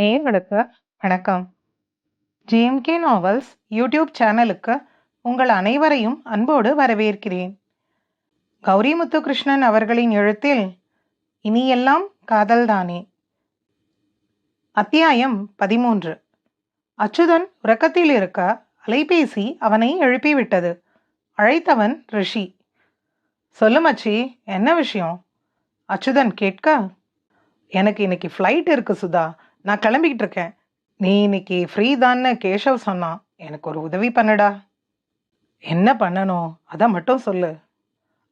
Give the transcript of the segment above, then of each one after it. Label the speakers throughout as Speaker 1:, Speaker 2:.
Speaker 1: நேயர்களுக்கு வணக்கம். GMK novels YouTube சேனலுக்கு உங்கள் அனைவரையும் அன்போடு வரவேற்கிறேன். கௌரி முத்துகிருஷ்ணன் அவர்களின் எழுத்தில் இனியெல்லாம் காதல்தானே. அத்தியாயம் 13. அச்சுதன் உறக்கத்தில் இருக்க அலைபேசி அவனை எழுப்பிவிட்டது. அழைத்தவன் ரிஷி. சொல்லு மச்சி, என்ன விஷயம்? அச்சுதன் கேட்க, எனக்கு இன்னைக்கு ஃப்ளைட் இருக்கு சுதா, நான் கிளம்பிக்கிட்டு இருக்கேன். நீ இன்னைக்கு ஃப்ரீ தான்னு கேஷவ் சொன்னான். எனக்கு ஒரு உதவி பண்ணுடா. என்ன பண்ணணும் அதை மட்டும் சொல்லு.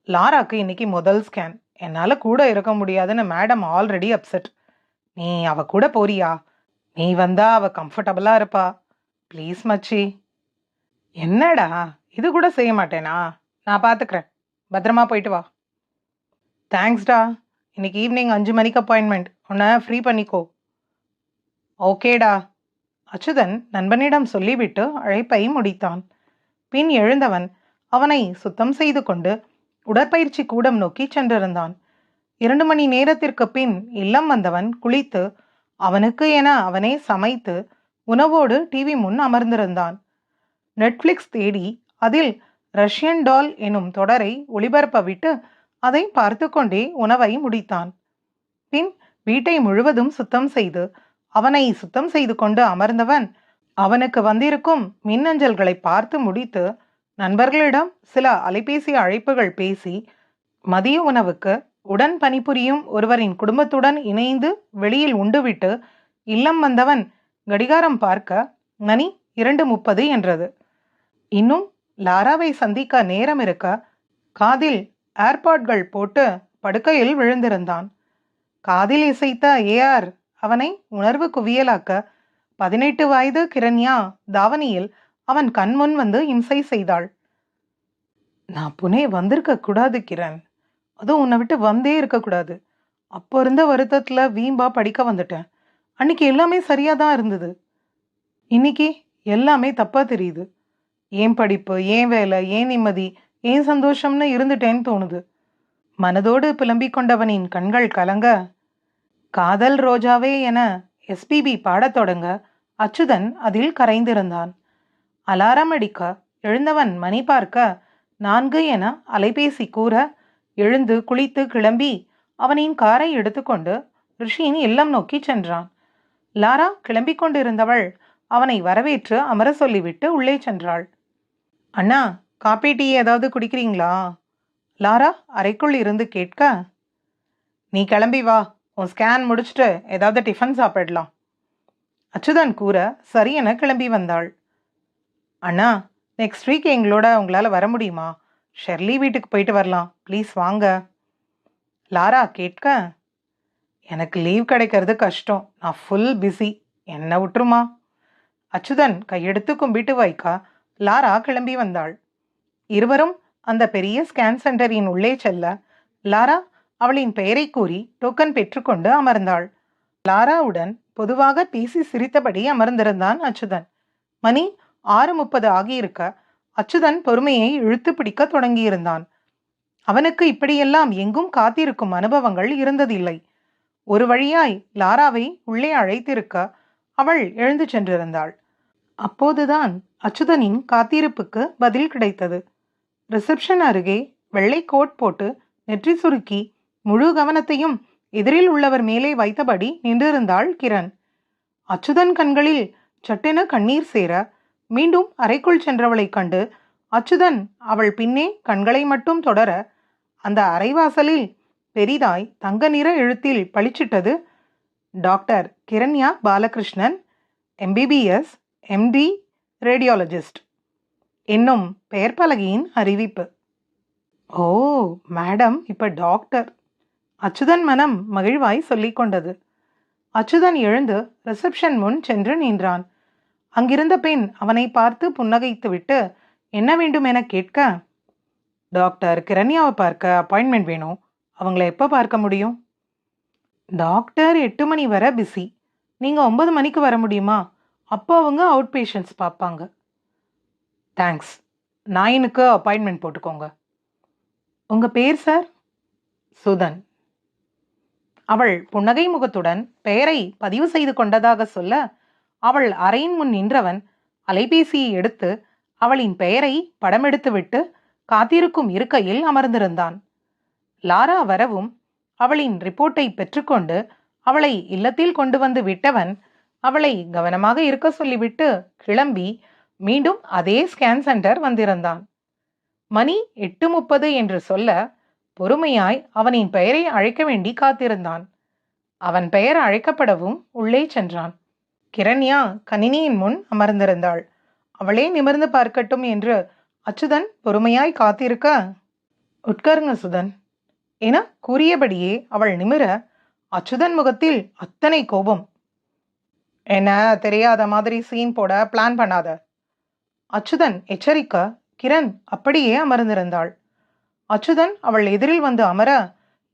Speaker 1: லாராக்கு இன்னைக்கு முதல் ஸ்கேன். என்னால் கூட இருக்க முடியாதுன்னு மேடம் ஆல்ரெடி அப்செட். நீ அவ கூட போறியா? நீ வந்தா அவ கம்ஃபர்டபுளா இருப்பா. ப்ளீஸ் மச்சி. என்னடா, இது கூட செய்ய மாட்டேனா? நான் பார்த்துக்கிறேன். பத்திரமா போயிட்டு வா. தேங்க்ஸ்டா. இன்னைக்கு ஈவினிங் 5 மணிக்கு அப்பாயின்மெண்ட். உன்னை ஃப்ரீ பண்ணிக்கோ. ஓகேடா. அச்சுதன் நண்பனிடம் சொல்லிவிட்டு அழைப்பை முடித்தான். பின் எழுந்தவன் அவனை சுத்தம் செய்து கொண்டு உடற்பயிற்சி கூடம் நோக்கி சென்றிருந்தான். 2 மணி நேரத்திற்கு பின் இல்லம் வந்தவன் குளித்து அவனுக்கு என அவனே சமைத்து உணவோடு டிவி முன் அமர்ந்திருந்தான். நெட்ஃப்ளிக்ஸ் தேடி அதில் ரஷ்யன் டால் எனும் தொடரை ஒளிபரப்ப விட்டு அதை பார்த்து கொண்டே உணவை முடித்தான். பின் வீட்டை முழுவதும் சுத்தம் செய்து அவனை சுத்தம் செய்து கொண்டு அமர்ந்தவன் அவனுக்கு வந்திருக்கும் மின்னஞ்சல்களை பார்த்து முடித்து நண்பர்களிடம் சில அலைபேசி அழைப்புகள் பேசி மதிய உணவுக்கு உடன் பணிபுரியும் ஒருவரின் குடும்பத்துடன் இணைந்து வெளியில் உண்டுவிட்டு இல்லம் வந்தவன் கடிகாரம் பார்க்க மணி 2:30 என்றது. இன்னும் லாராவை சந்திக்க நேரம் இருக்க காதில் ஏர்பாட்கள் போட்டு படுக்கையில் விழுந்திருந்தான். காதில் இசைத்த ஏஆர் அவனை உணர்வு குவியலாக்க 18 வயது கிரண்யா தாவணியில் அவன் கண்முன் வந்து இம்சை செய்தாள். நான் புனே வந்திருக்க கூடாது கிரண். அதுவும் உன்னை விட்டு வந்தே இருக்கக்கூடாது. அப்போ இருந்த வருத்தத்தில் வீம்பா படிக்க வந்துட்டேன். அன்னைக்கு எல்லாமே சரியாக தான் இருந்தது. இன்னைக்கு எல்லாமே தப்பாக தெரியுது. ஏன் படிப்பு, ஏன் வேலை, ஏன் நிம்மதி, ஏன் சந்தோஷம்னு இருந்துட்டேன்னு தோணுது. மனதோடு புலம்பிக் கொண்டவனின் கண்கள் கலங்க, காதல் ரோஜாவே என எஸ்பிபி பாடத் தொடங்க அச்சுதன் அதில் கரைந்திருந்தான். அலாரம் அடிக்க எழுந்தவன் மணி பார்க்க 4 என அலைபேசி கூற எழுந்து குளித்து கிளம்பி அவனின் காரை எடுத்துக்கொண்டு ரிஷியின் இல்லம் நோக்கி சென்றான். லாரா கிளம்பிக் கொண்டிருந்தவள் அவனை வரவேற்று அமர சொல்லிவிட்டு உள்ளே சென்றாள். அண்ணா, காப்பி டீ ஏதாவது குடிக்கிறீங்களா? லாரா அறைக்குள் இருந்து கேட்க, நீ கிளம்பி வா, உன் ஸ்கேன் முடிச்சுட்டு ஏதாவது டிஃபன் சாப்பிடலாம். அச்சுதன் கூற சரி என கிளம்பி வந்தாள். அண்ணா, நெக்ஸ்ட் வீக் எங்களோட உங்களால் வர முடியுமா? ஷெர்லி வீட்டுக்கு போயிட்டு வரலாம், ப்ளீஸ் வாங்க. லாரா கேட்க, எனக்கு லீவ் கிடைக்கிறது கஷ்டம், நான் ஃபுல் பிஸி, என்ன விட்டுருமா? அச்சுதன் கையெடுத்து கும்பிட்டு வைக்க லாரா கிளம்பி வந்தாள். இருவரும் அந்த பெரிய ஸ்கேன் சென்டரின் உள்ளே செல்ல லாரா அவளின் பெயரை கூறி டோக்கன் பெற்றுக்கொண்டு அமர்ந்தாள். லாராவுடன் பொதுவாக பேசி சிரித்தபடி அமர்ந்திருந்தான் அச்சுதன். மணி 6:30 ஆகியிருக்க அச்சுதன் பொறுமையை இழுத்து பிடிக்க தொடங்கியிருந்தான். அவனுக்கு இப்படியெல்லாம் எங்கும் காத்திருக்கும் அனுபவங்கள் இருந்ததில்லை. ஒரு வழியாய் லாராவை உள்ளே அழைத்திருக்க அவள் எழுந்து சென்றிருந்தாள். அப்போதுதான் அச்சுதனின் காத்திருப்புக்கு பதில் கிடைத்தது. ரிசப்ஷன் அருகே வெள்ளை கோட் போட்டு நெற்றி சுருக்கி முழு கவனத்தையும் எதிரில் உள்ளவர் மேலே வைத்தபடி நின்றிருந்தாள் கிரண். அச்சுதன் கண்களில் சட்டென கண்ணீர் சேர மீண்டும் அறைக்குள் சென்றவளை கண்டு அச்சுதன் அவள் பின்னே கண்களை மட்டும் தொடர அந்த அறைவாசலில் பெரிதாய் தங்க நிற எழுத்தில் பளிச்சிட்டது, doctor Kiranya Balakrishnan, MBBS, MD, radiologist என்னும் பெயர் பலகையின் அறிவிப்பு. ஓ, மேடம் இப்ப டாக்டர். அச்சுதன் மனம் மகிழ்வாய் சொல்லிக் கொண்டது. அச்சுதன் எழுந்து ரிசப்ஷன் முன் சென்று நின்றான். அங்கிருந்த பெண் அவனை பார்த்து புன்னகைத்துவிட்டு என்ன வேண்டும் என கேட்க, டாக்டர் கிரண்யாவை பார்க்க அப்பாயின்மெண்ட் வேணும், அவங்கள எப்போ பார்க்க முடியும்? டாக்டர் 8 மணி வரை பிஸி, நீங்கள் 9 மணிக்கு வர முடியுமா? அப்போ அவங்க அவுட் பேஷண்ட்ஸ் பார்ப்பாங்க. தேங்க்ஸ், 9க்கு அப்பாயின்மெண்ட் போட்டுக்கோங்க. உங்கள் பேர் சார்? சுதன். அவள் புன்னகை முகத்துடன் பெயரை பதிவு செய்து கொண்டதாக சொல்ல, அவள் அறையின் முன் நின்றவன் அலைபேசியை எடுத்து அவளின் பெயரை படமெடுத்துவிட்டு காத்திருக்கும் இருக்கையில் அமர்ந்திருந்தான். லாரா வரவும் அவளின் ரிப்போர்ட்டை பெற்றுக்கொண்டு அவளை இல்லத்தில் கொண்டு வந்து விட்டவன் அவளை கவனமாக இருக்க சொல்லிவிட்டு கிளம்பி மீண்டும் அதே ஸ்கேன் சென்டர் வந்திருந்தான். மணி 8:30 என்று சொல்ல பொறுமையாய் அவனின் பெயரை அழைக்க வேண்டி காத்திருந்தான். அவன் பெயர் அழைக்கப்படவும் உள்ளே சென்றான். கிரண்யா கணினியின் முன் அமர்ந்திருந்தாள். அவளே நிமிர்ந்து பார்க்கட்டும் என்று அச்சுதன் பொறுமையாய் காத்திருக்க, உட்காருங்க சுதன் என கூறியபடியே அவள் நிமிர, அச்சுதன் முகத்தில் அத்தனை கோபம். என்ன தெரியாத மாதிரி சீன் போட பிளான் பண்ணாத. அச்சுதன் எச்சரிக்க, கிரண் அப்படியே அமர்ந்திருந்தாள். அச்சுதன் அவள் எதிரில் வந்து அமர,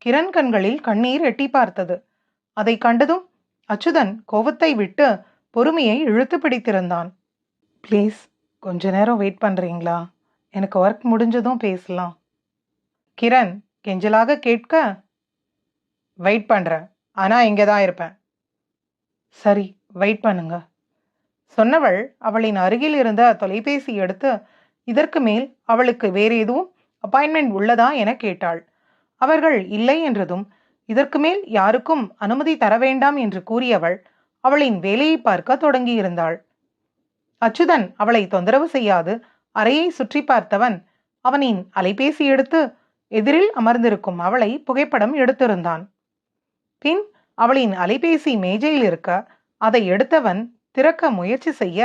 Speaker 1: கிரண் கண்களில் கண்ணீர் எட்டி பார்த்தது. அதை கண்டதும் அச்சுதன் கோபத்தை விட்டு பொறுமையை இழுத்து பிடித்திருந்தான். ப்ளீஸ் கொஞ்ச நேரம் வெயிட் பண்ணுறீங்களா? எனக்கு ஒர்க் முடிஞ்சதும் பேசலாம். கிரண் கெஞ்சலாக கேட்க, வெயிட் பண்ணுறேன், ஆனால் இங்கே தான் இருப்பேன். சரி, வெயிட் பண்ணுங்க சொன்னவள் அவளின் அருகில் இருந்த தொலைபேசி எடுத்து இதற்கு மேல் அவளுக்கு வேறு எதுவும் அப்பாயின்மெண்ட் உள்ளதா என கேட்டாள். அவர்கள் இல்லை என்றதும் இதற்கு மேல் யாருக்கும் அனுமதி தர வேண்டாம் என்று கூறியவள் அவளின் வேலையை பார்க்க தொடங்கியிருந்தாள். அச்சுதன் அவளை தொந்தரவு செய்யாது அறையை சுற்றி பார்த்தவன் அவனின் அலைபேசி எடுத்து எதிரில் அமர்ந்திருக்கும் அவளை புகைப்படம் எடுத்திருந்தான். பின் அவளின் அலைபேசி மேஜையில் இருக்க அதை எடுத்தவன் திறக்க முயற்சி செய்ய,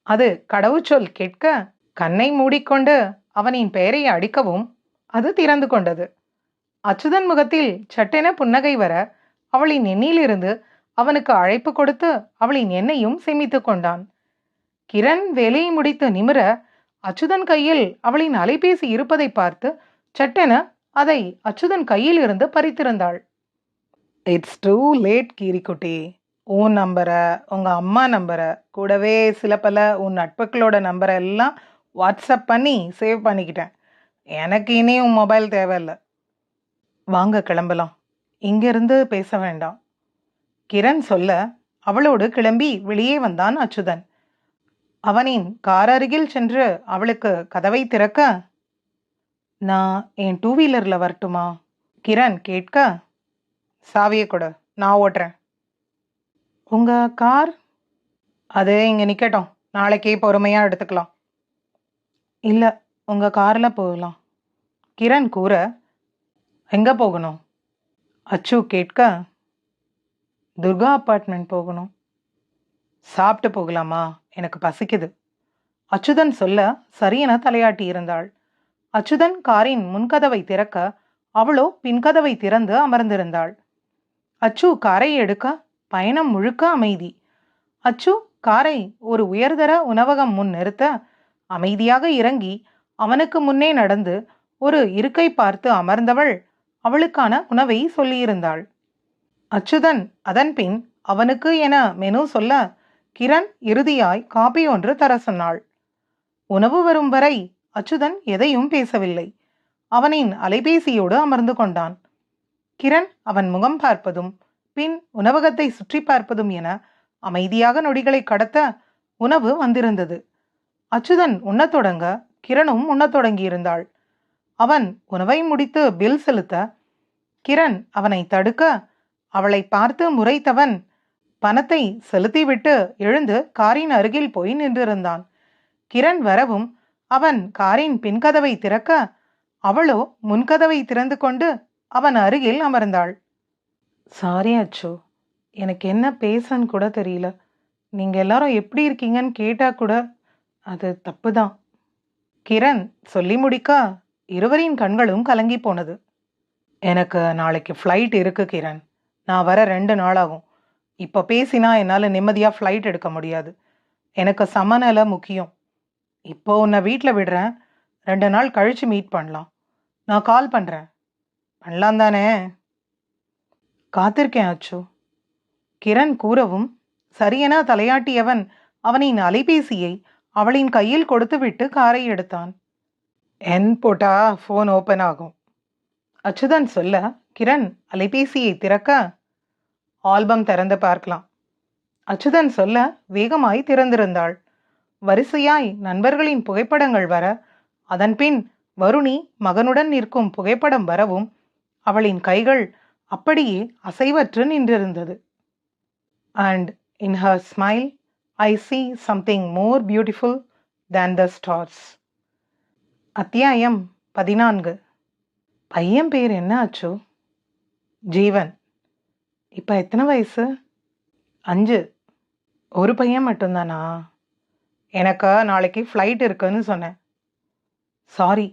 Speaker 1: அது கடவுச்சொல் கேட்க கண்ணை மூடிக்கொண்டு அவனின் பெயரை அடிக்கவும் அது திறந்து கொண்டது. அச்சுதன் முகத்தில் சட்டென புன்னகை வர அவளின் எண்ணிலிருந்து அவனுக்கு அழைப்பு கொடுத்து அவளின் எண்ணையும் சேமித்து கொண்டான். கிரண் வேலையை முடித்து நிமிர அச்சுதன் கையில் அவளின் அலைபேசி இருப்பதை பார்த்து சட்டென அதை அச்சுதன் கையில் இருந்து பறித்திருந்தாள். இட்ஸ் டூ லேட் கீரிக்குட்டி. உன் நம்பரை, உங்கள் அம்மா நம்பரை, கூடவே சில பல உன் நட்புகளோட நம்பரை எல்லாம் வாட்ஸ்அப் பண்ணி சேவ் பண்ணிக்கிட்டேன். எனக்கு இனி உன் மொபைல் தேவையில்லை. வாங்க கிளம்பலாம், இங்கிருந்து பேச வேண்டாம். கிரண் சொல்ல அவளோடு கிளம்பி வெளியே வந்தான் அச்சுதன். அவனின் கார் அருகில் சென்று அவளுக்கு கதவை திறக்க, நான் என் 2 வீலரில் வரட்டுமா? கிரண் கேட்க, சாவியை கொடு, நான் ஓட்டுறேன். உங்கள் கார்? அது இங்கே நிற்கட்டும், நாளைக்கே பொறுமையாக எடுத்துக்கலாம். இல்லை, உங்கள் காரில் போகலாம். கிரண் கூற, எங்கே போகணும்? அச்சு கேட்க, துர்கா அப்பார்ட்மெண்ட் போகணும். சாப்பிட்டு போகலாமா? எனக்கு பசிக்குது. அச்சுதன் சொல்ல சரியென தலையாட்டி இருந்தாள். அச்சுதன் காரின் முன்கதவை திறக்க அவளோ பின்கதவை திறந்து அமர்ந்திருந்தாள். அச்சு காரை எடுக்க பயணம் முழுக்க அமைதி. அச்சு காரை ஒரு உயர்தர உணவகம் முன் நிறுத்த அமைதியாக இறங்கி அவனுக்கு முன்னே நடந்து ஒரு இருக்கை பார்த்து அமர்ந்தவள் அவளுக்கான உணவை சொல்லியிருந்தாள். அச்சுதன் அதன்பின் அவனுக்கு என மெனு சொல்ல கிரண் இறுதியாய் காபி ஒன்று தர சொன்னாள். உணவு வரும் வரை அச்சுதன் எதையும் பேசவில்லை. அவனின் அலைபேசியோடு அமர்ந்து கொண்டான். கிரண் அவன் முகம் பார்ப்பதும் பின் உணவகத்தை சுற்றி பார்ப்பதும் என அமைதியாக நொடிகளை கடத்த உணவு வந்திருந்தது. அச்சுதன் உண்ணத் தொடங்க கிரணும் உண்ணத் தொடங்கியிருந்தாள். அவன் உணவை முடித்து பில் செலுத்த கிரண் அவனை தடுக்க அவளை பார்த்து முறைத்தவன் பணத்தை செலுத்திவிட்டு எழுந்து காரின் அருகில் போய் நின்றிருந்தான். கிரண் வரவும் அவன் காரின் பின்கதவை திறக்க அவளோ முன்கதவை திறந்து கொண்டு அவன் அருகில் அமர்ந்தாள். சாரி அச்சு, எனக்கு என்ன பேசன்னு கூட தெரியல. நீங்கள் எல்லாரும் எப்படி இருக்கீங்கன்னு கேட்டால் கூட அது தப்பு தான். கிரண் சொல்லி முடிக்க இருவரின் கண்களும் கலங்கி போனது. எனக்கு நாளைக்கு ஃப்ளைட் இருக்கு கிரண், நான் வர 2 நாள் ஆகும். இப்போ பேசினா என்னால் நிம்மதியாக ஃப்ளைட் எடுக்க முடியாது. எனக்கு சமநிலை முக்கியம். இப்போ உன்னை வீட்டில் விடுறேன், 2 நாள் கழித்து மீட் பண்ணலாம். நான் கால் பண்ணுறேன். பண்ணலாம் தானே? காத்திருக்கேன் அச்சு. கிரண் கூறவும் சரியென தலையாட்டியவன் அவனின் அலைபேசியை அவளின் கையில் கொடுத்துவிட்டு காரை எடுத்தான். என் போட்டா ஃபோன் ஓப்பன் ஆகும். அச்சுதன் சொல்ல கிரண் அலைபேசியை திறக்க ஆல்பம் திறந்து பார்க்கலாம். அச்சுதன் சொல்ல வேகமாய் திறந்திருந்தாள். வரிசையாய் நண்பர்களின் புகைப்படங்கள் வர, அதன்பின் வருணி மகனுடன் நிற்கும் புகைப்படம் வரவும் அவளின் கைகள் அப்படியே அசைவற்று நின்றிருந்தது. And in her smile I see something more beautiful than the stars. அத்தியாயம் 14. பையன் பேர் என்ன அச்சு? ஜீவன். இப்போ எத்தனை வயசு? 5. ஒரு பையன் மட்டும்தானா? எனக்கு நாளைக்கு ஃப்ளைட் இருக்குன்னு சொன்னேன். சாரி,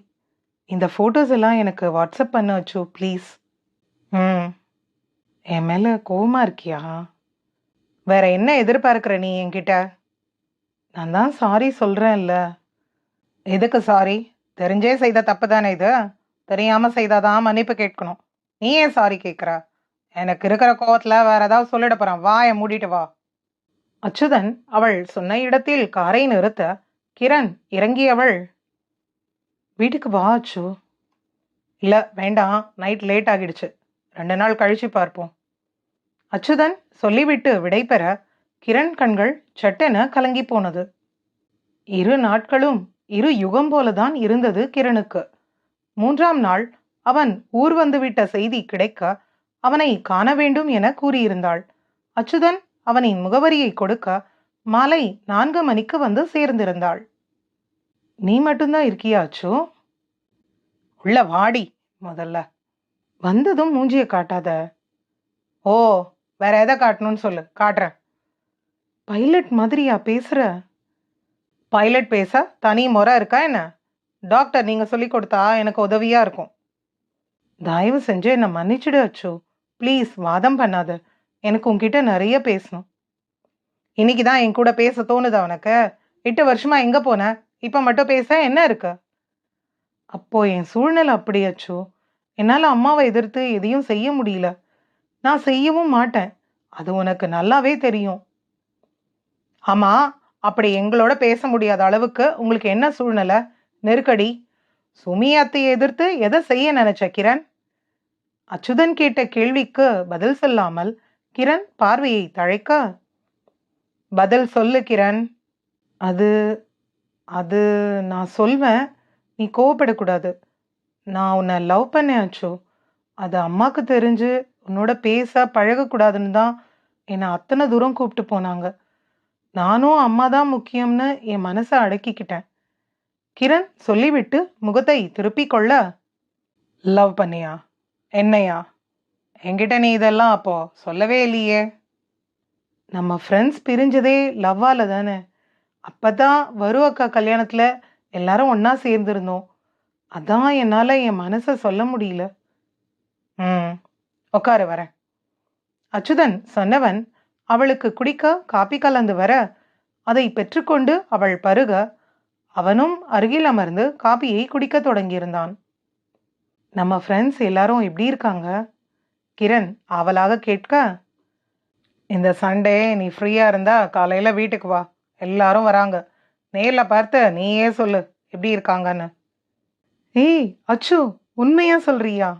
Speaker 1: இந்த ஃபோட்டோஸ் எல்லாம் எனக்கு வாட்ஸ்அப் பண்ண அச்சு ப்ளீஸ். என் மேலே கோவமாக இருக்கியா? வேற என்ன எதிர்பார்க்குற நீ என்கிட்ட? நான் தான் சாரி சொல்கிறேன்ல. எதுக்கு சாரி? தெரிஞ்சே செய்த தப்பு தானே இது. தெரியாமல் செய்தாதான் மன்னிப்பு கேட்கணும். நீ ஏன் சாரி கேட்குற? எனக்கு இருக்கிற கோவத்தில் வேற ஏதாவது சொல்லிட போகிறான். வாயை மூடிட்டு வா. அச்சுதன் அவள் சொன்ன இடத்தில் காரை நிறுத்த கிரண் இறங்கியவள், வீட்டுக்கு வா அச்சு. இல்லை வேண்டாம், நைட் லேட் ஆகிடுச்சு, 2 நாள் கழிச்சு பார்ப்போம். அச்சுதன் சொல்லிவிட்டு விடைபெற கிரண் கண்கள் சட்டென கலங்கி போனது. 2 நாட்களும் 2 யுகம் போலதான் இருந்தது கிரணுக்கு. 3ஆம் நாள் அவன் ஊர் வந்துவிட்ட செய்தி கிடைக்க அவனை காண வேண்டும் என கூறியிருந்தாள். அச்சுதன் அவனின் முகவரியை கொடுக்க மாலை 4 மணிக்கு வந்து சேர்ந்திருந்தாள். நீ மட்டும்தான் இருக்கியா அச்சு? உள்ள வாடி முதல்ல. வந்ததும் மூஞ்சியை காட்டாத. ஓ, வேற எதை காட்டணும்னு சொல்லு, காட்டுறேன். பைலட் மாதிரியா பேசுற? பைலட் பேச தனி முறை இருக்கா என்ன? டாக்டர் நீங்க சொல்லி கொடுத்தா எனக்கு உதவியா இருக்கும். தயவு செஞ்சு என்னை மன்னிச்சிடு அச்சு ப்ளீஸ். வாதம் பண்ணாத, எனக்கு உன்கிட்ட நிறைய பேசணும். இன்னைக்கு தான் என் கூட பேச தோணுது அவனுக்கு? 8 வருஷமா எங்க போன? இப்ப மட்டும் பேச என்ன இருக்கு? அப்போ என் சூழ்நிலை அப்படி அச்சு. என்னால அம்மாவை எதிர்த்து எதையும் செய்ய முடியல. நான் செய்யவும் மாட்டேன், அது உனக்கு நல்லாவே தெரியும். ஆமா, அப்படி எங்களோட பேச முடியாத அளவுக்கு உங்களுக்கு என்ன சூழ்நிலை, நெருக்கடி? சுமி அத்தையை எதிர்த்து எதை செய்ய நினைச்ச கிரண்? அச்சுதன் கேட்ட கேள்விக்கு பதில் சொல்லாமல் கிரண் பார்வையை தழைக்க, பதில் சொல்லு கிரண். அது அது நான் சொல்வேன், நீ கோவப்படக்கூடாது. நான் உன்னை லவ் பண்ணேன் அச்சு. அது அம்மாவுக்கு தெரிஞ்சு உன்னோட பேச பழகக்கூடாதுன்னு தான் என்னை அத்தனை தூரம் கூப்பிட்டு போனாங்க. நானும் அம்மா தான் முக்கியம்னு என் மனசை அடக்கிக்கிட்டேன். கிரண் சொல்லிவிட்டு முகத்தை திருப்பிக் கொள்ள, லவ் பண்ணியா? என்னையா? என்கிட்ட நீ இதெல்லாம் அப்போ சொல்லவே இல்லையே. நம்ம ஃப்ரெண்ட்ஸ் பிரிஞ்சதே லவ்வால தானே. அப்பதான் வரு அக்கா கல்யாணத்துல எல்லாரும் ஒன்னா சேர்ந்துருந்தோம். அதான் என்னால என் மனசை சொல்ல முடியல. உட்காரு வரேன். அச்சுதன் சொன்னவன் அவளுக்கு குடிக்க காப்பி கலந்து வர அதை பெற்றுக்கொண்டு அவள் பருக அவனும் அருகில் அமர்ந்து காப்பியை குடிக்க தொடங்கியிருந்தான். நம்ம ஃப்ரெண்ட்ஸ் எல்லாரும் எப்படி இருக்காங்க? கிரண் ஆவலாக கேட்க, இந்த சண்டே நீ ஃப்ரீயா இருந்தா காலையில வீட்டுக்கு வா, எல்லாரும் வராங்க. நேர்ல பார்த்து நீயே சொல்லு எப்படி இருக்காங்கன்னு. ஏய் அச்சு, உண்மையா சொல்றியா?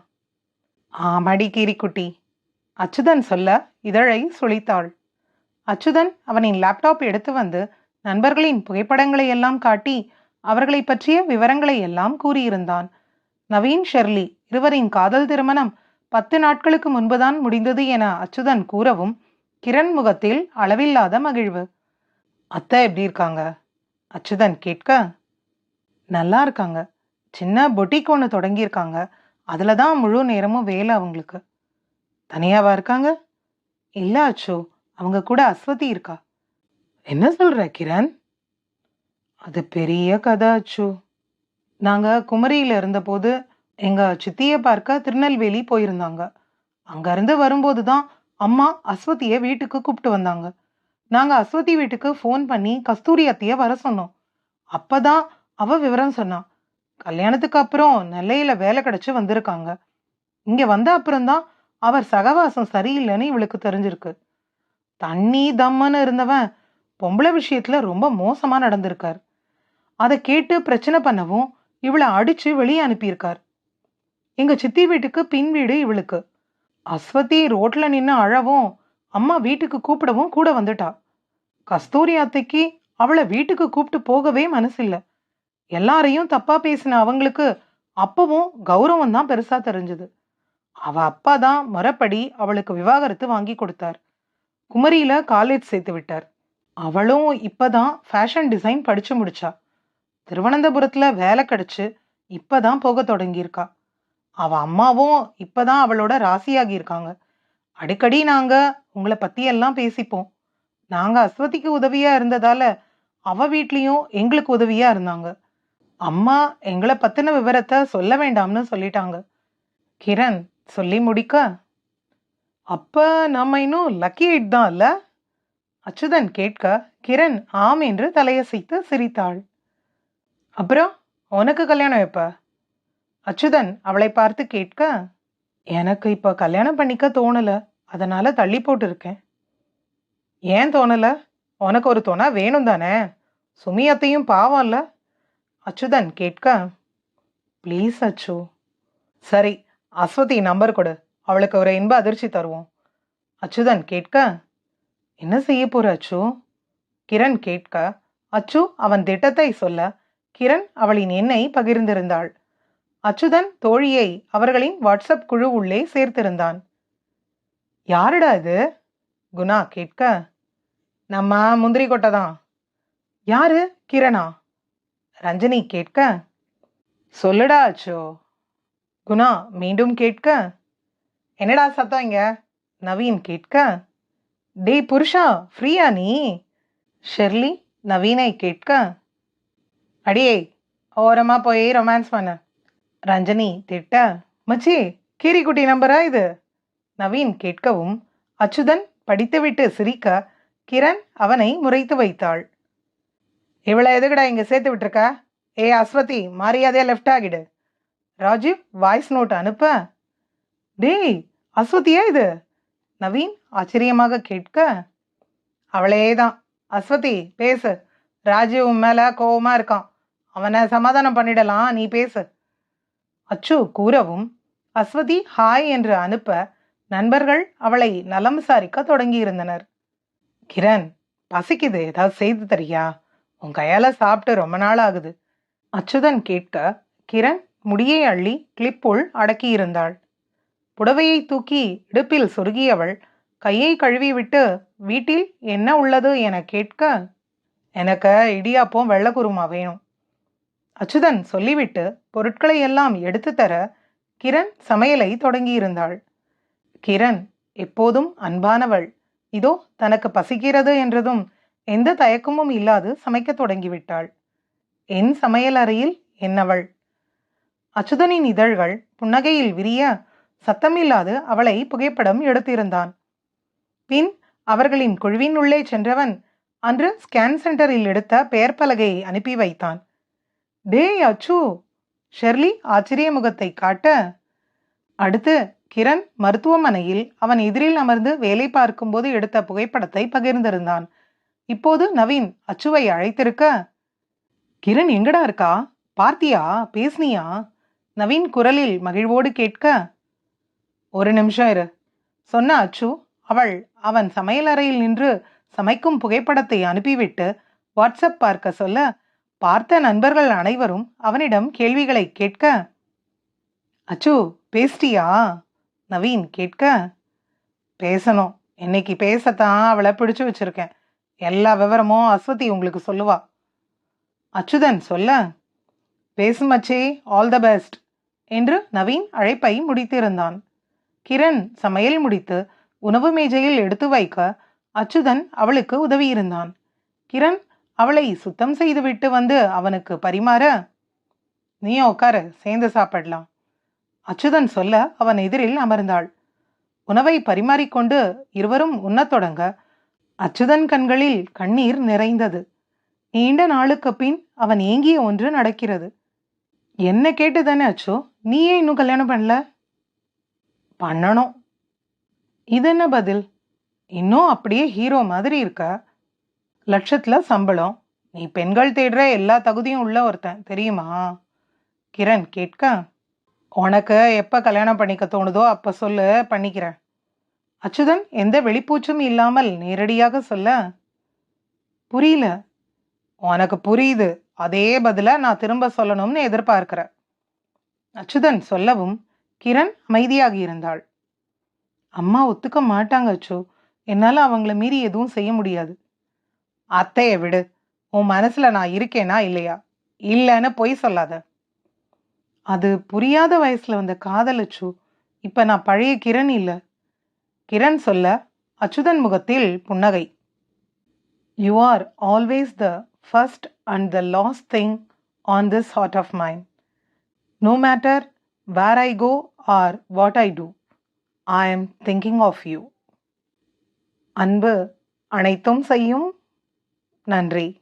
Speaker 1: ஆமாடி கீரிக்குட்டி. அச்சுதன் சொல்ல இதழை சுளித்தாள். அச்சுதன் அவனின் லேப்டாப் எடுத்து வந்து நண்பர்களின் புகைப்படங்களை எல்லாம் காட்டி அவர்களை பற்றிய விவரங்களை எல்லாம் கூறியிருந்தான். நவீன் ஷெர்லி இருவரின் காதல் திருமணம் 10 நாட்களுக்கு முன்புதான் முடிந்தது என அச்சுதன் கூறவும் கிரண் முகத்தில் அளவில்லாத மகிழ்வு. அத்தை எப்படி இருக்காங்க? அச்சுதன் கேட்க, நல்லா இருக்காங்க. சின்ன பொட்டிக் ஒன்று தொடங்கியிருக்காங்க, அதில் தான் முழு நேரமும் வேலை அவங்களுக்கு. தனியாவா இருக்காங்க? இல்லை அச்சு, அவங்க கூட அஸ்வதி இருக்கா. என்ன சொல்ற கிரண்? அது பெரிய கதை அச்சு. நாங்கள் குமரியில் இருந்தபோது எங்கள் சித்தியை பார்க்க திருநெல்வேலி போயிருந்தாங்க. அங்கேருந்து வரும்போது தான் அம்மா அஸ்வதியை வீட்டுக்கு கூப்பிட்டு வந்தாங்க. நாங்கள் அஸ்வதி வீட்டுக்கு ஃபோன் பண்ணி கஸ்தூரி அத்தையை வர சொன்னோம். அப்போ தான் அவள் விவரம் சொன்னான். கல்யாணத்துக்கு அப்புறம் நெல்லையில் வேலை கிடச்சி வந்திருக்காங்க. இங்கே வந்த அப்புறம்தான் அவர் சகவாசம் சரியில்லைன்னு இவளுக்கு தெரிஞ்சிருக்கு. தண்ணி தம்மன்னு இருந்தவன் பொம்பளை விஷயத்துல ரொம்ப மோசமா நடந்திருக்கார். அதை கேட்டு பிரச்சனை பண்ணவும் இவளை அடிச்சு வெளியே அனுப்பியிருக்கார். எங்க சித்தி வீட்டுக்கு பின் வீடு இவளுக்கு. அஸ்வதி ரோட்ல நின்னு அழவும் அம்மா வீட்டுக்கு கூப்பிடவும் கூட வந்துட்டா. கஸ்தூரி அத்தைக்கு அவளை வீட்டுக்கு கூப்பிட்டு போகவே மனசில்ல. எல்லாரையும் தப்பா பேசின அவங்களுக்கு அப்பவும் கௌரவம் தான் பெருசா தெரிஞ்சது. அவ அப்பா தான் முறைப்படி அவளுக்கு விவாகரத்து வாங்கி கொடுத்தார். குமரியில காலேஜ் சேர்த்து விட்டார். அவளும் இப்பதான் ஃபேஷன் டிசைன் படிச்சு முடிச்சா. திருவனந்தபுரத்துல வேலை கிடைச்சு இப்பதான் போக தொடங்கியிருக்கா. அவ அம்மாவும் இப்பதான் அவளோட ராசியாகி இருக்காங்க. அடிக்கடி நாங்க உங்களை பத்தி எல்லாம் பேசிப்போம். நாங்க அஸ்வதிக்கு உதவியா இருந்ததால அவ வீட்லயும் எங்களுக்கு உதவியா இருந்தாங்க. அம்மா எங்களை பத்தின விவரத்தை சொல்ல வேண்டாம்னு சொல்லிட்டாங்க. கிரண் சொல்லி முடிக்க, அப்ப நம்ம இன்னும் லக்கி எயிட் தான் இல்ல? அச்சுதன் கேட்க கிரண் ஆம் என்று தலையசைத்து சிரித்தாள். அப்புறம் உனக்கு கல்யாணம் எப்ப? அச்சுதன் அவளை பார்த்து கேட்க, எனக்கு இப்ப கல்யாணம் பண்ணிக்க தோணல, அதனால தள்ளி போட்டு இருக்கேன். ஏன் தோணல? உனக்கு ஒரு துணை வேணும் தானே? சுமியத்தையும் பாவம் இல்ல? அச்சுதன் கேட்க, ப்ளீஸ் அச்சு. சரி, அஸ்வதி நம்பர் கொடு, அவளுக்கு ஒரு இன்ப அதிர்ச்சி தருவோம். அச்சுதன் கேட்க, என்ன செய்ய போற அச்சு? கிரண் கேட்க, அச்சு அவன் திட்டத்தை சொல்ல கிரண் அவளின் எண்ணை பகிர்ந்திருந்தாள். அச்சுதன் தோழியை அவர்களின் வாட்ஸ்அப் குழு உள்ளே சேர்த்திருந்தான். யாருடா இது? குணா கேட்க, நம்ம முந்திரி கொட்டை தான். யாரு? கிரணா? ரஞ்சனி கேட்க, சொல்லுடா அச்சோ. குணா மீண்டும் கேட்க, என்னடா சத்தம் இங்க? நவீன் கேட்க, டேய் புருஷா, ஃப்ரீயா நீ? ஷெர்லி நவீனை கேட்க, அடியே ஓரமா போய் ரொமான்ஸ் பண்ண. ரஞ்சனி திட்ட, மச்சி கீரிக்குட்டி நம்பரா இது? நவீன் கேட்கவும் அச்சுதன் படித்துவிட்டு சிரிக்க கிரண் அவனை முறைத்து வைத்தாள். இவளை எதுக்குடா இங்க சேர்த்து விட்டுருக்க? ஏ அஸ்வதி, மரியாதையா லெஃப்ட் ஆகிடு. ராஜீவ் வாய்ஸ் நோட் அனுப்ப, டேய் அஸ்வதியா இது? நவீன் ஆச்சரியமாக கேட்க, அவளே தான். அஸ்வதி பேசு, ராஜீவ் மேல கோவமா இருக்கான், அவனை சமாதானம் பண்ணிடலாம், நீ பேசு. அச்சு கூறவும் அஸ்வதி ஹாய் என்று அனுப்ப நண்பர்கள் அவளை நலம் விசாரிக்க தொடங்கியிருந்தனர். கிரண், பசிக்குது, ஏதாவது செய்து தரியா? உன் கையால சாப்பிட்டு ரொம்ப நாள் ஆகுது. அச்சுதன் கேட்க கிரண் முடியை அள்ளி கிளிப்புள் அடக்கியிருந்தாள். புடவையை தூக்கி இடுப்பில் சொருகியவள் கையை கழுவி விட்டு வீட்டில் என்ன உள்ளது என கேட்க, எனக்கு இடியாப்பம் வெள்ளக்குருமா வேணும். அச்சுதன் சொல்லிவிட்டு பொருட்களை எல்லாம் எடுத்து தர கிரண் சமையலை தொடங்கியிருந்தாள். கிரண் எப்போதும் அன்பானவள். இதோ தனக்கு பசிக்கிறது என்றதும் எந்த தயக்கமும் இல்லாது சமைக்க தொடங்கிவிட்டாள். என் சமையல் அறையில் என்னவள்? அச்சுதனின் இதழ்கள் புன்னகையில் விரிய சத்தமில்லாது அவளை புகைப்படம் எடுத்திருந்தான். பின் அவர்களின் குழுவின் உள்ளே சென்றவன் அன்று ஸ்கேன் சென்டரில் எடுத்த பெயர் பலகையை அனுப்பி வைத்தான். டேய் அச்சு, ஷெர்லி ஆச்சரிய முகத்தை காட்ட, அடுத்து கிரண் மருத்துவமனையில் அவன் எதிரில் அமர்ந்து வேலை பார்க்கும்போது எடுத்த புகைப்படத்தை பகிர்ந்திருந்தான். இப்போது நவீன் அச்சுவை அழைத்திருக்க, கிரண் எங்கடா இருக்கா? பார்த்தியா? பேசுனியா? நவீன் குரலில் மகிழ்வோடு கேட்க, ஒரு நிமிஷம் இரு சொன்ன அச்சு அவன் சமையலறையில் நின்று சமைக்கும் புகைப்படத்தை அனுப்பிவிட்டு வாட்ஸ்அப் பார்க்க சொல்ல பார்த்த நண்பர்கள் அனைவரும் அவனிடம் கேள்விகளை கேட்க, அச்சு பேசிட்டியா? நவீன் கேட்க, பேசணும், இன்னைக்கு பேசத்தான் அவளை பிடிச்சு வச்சிருக்கேன், எல்லா விவரமும் அஸ்வதி உங்களுக்கு சொல்லுவா. அச்சுதன் சொல்ல, பேசுமச்சே, ஆல் த பெஸ்ட் என்று நவீன் அழைப்பை முடித்திருந்தான். கிரண் சமையல் முடித்து உணவு மேஜையில் எடுத்து வைக்க அச்சுதன் அவளுக்கு உதவியிருந்தான். கிரண் அவளை சுத்தம் செய்துவிட்டு வந்து அவனுக்கு பரிமாற, நீயும் உட்காரு, சேர்ந்து சாப்பிடலாம். அச்சுதன் சொல்ல அவன் எதிரில் அமர்ந்தாள். உணவை பரிமாறிக்கொண்டு இருவரும் உண்ணத் தொடங்க அச்சுதன் கண்களில் கண்ணீர் நிறைந்தது. நீண்ட நாளுக்கு பின் அவன் ஏங்கிய ஒன்று நடக்கிறது. என்ன கேட்டுதானே அச்சு, நீ ஏன் இன்னும் கல்யாணம் பண்ணல? பண்ணணும். இது என்ன பதில்? இன்னும் அப்படியே ஹீரோ மாதிரி இருக்க. லட்சத்துல சம்பளம், நீ பெண்கள் தேடுற எல்லா தகுதியும் உள்ள ஒருத்தன் தெரியுமா? கிரண் கேட்க, உனக்கு எப்போ கல்யாணம் பண்ணிக்க தோணுதோ அப்போ சொல்லு, பண்ணிக்கிறேன். அச்சுதன் எந்த வெளிப்பூச்சும் இல்லாமல் நேரடியாக சொல்ல, புரியல. உனக்கு புரியுது. அதே பதில நான் திரும்ப சொல்லணும்னு எதிர்பார்க்கிறேன். அச்சுதன் சொல்லவும் கிரண் அமைதியாகி இருந்தாள். அம்மா ஒத்துக்க மாட்டாங்க அச்சு. என்னால அவங்கள மீறி எதுவும் செய்ய முடியாது. அத்தைய விடு. உன் மனசுல நான் இருக்கேனா இல்லையா? இல்லைன்னு பொய் சொல்லாத. அது புரியாத வயசுல வந்த காதல் அச்சு. இப்ப நான் பழைய கிரண் இல்ல. கிரண் சொல்ல அச்சுதன் முகத்தில் புன்னகை. You are always the first and the last thing on this heart of mind. No matter where I go or what I do, I am thinking of you. அன்பு அனைத்தும் செய்யும். நன்றி.